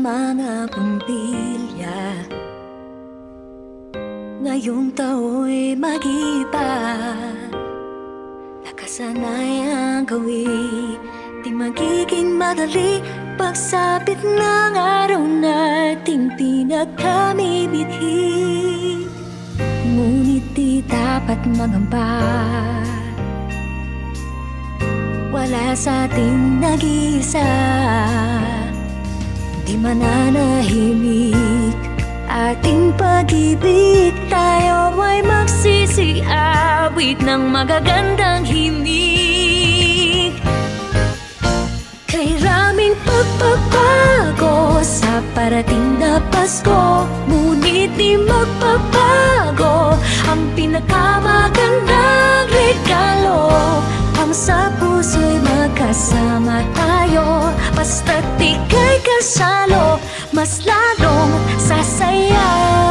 mga pamilya. Ngayong tao'y mag-iba, nakasanayang gawin, di magiging madali pagsapit ng araw nating pinagkamimithi. Ngunit di dapat mangamba, wala sa ating nag-iisa. Di mananahimik ating pag-ibig, tayo ay magsisiawit ng magagandang himig. Kay raming pagbabago sa parating na Pasko, ngunit di magbabago ang pinakamagandang regalo. Ang sa puso'y magkasama tayo, basta't ika'y kasalo, mas lalong sasaya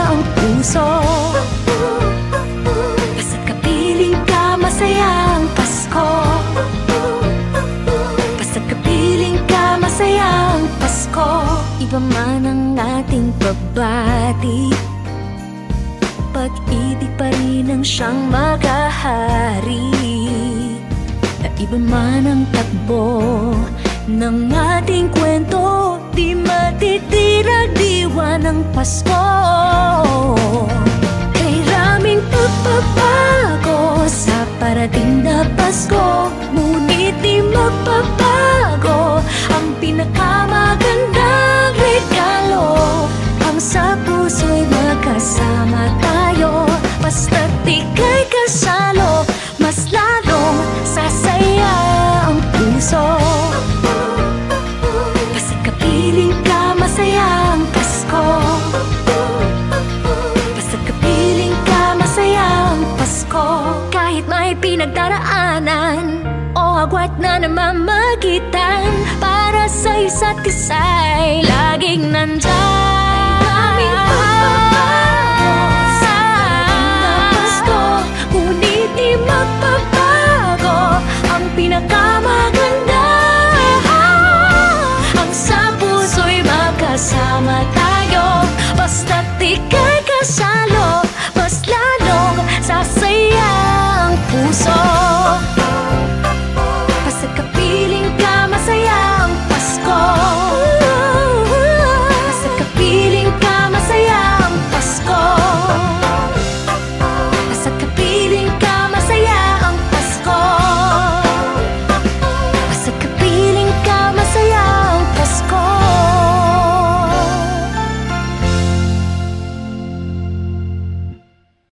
ang puso. Basta't kapiling ka, masaya ang Pasko. Basta't kapiling ka, masaya ang Pasko. Iba man ang ating pagbati, pag-ibig pa rin ang siyang maghahari. Iba man ang takbo ng ating kwento, di matitirag diwa ng Pasko. Kay raming pagbabago sa parating na Pasko, ngunit di magbabago ang pinakamagandang regalo. Ang sa puso'y magkasama tayo, basta't ika'y kasalo, mas lalong sasaya ang puso. Basta't kapiling ka, masaya ang Pasko. Basta't kapiling ka, masaya ang Pasko. Kahit may pinagdaraanan o agwat na namamagitan, para sa isa't isa'y laging nandyan.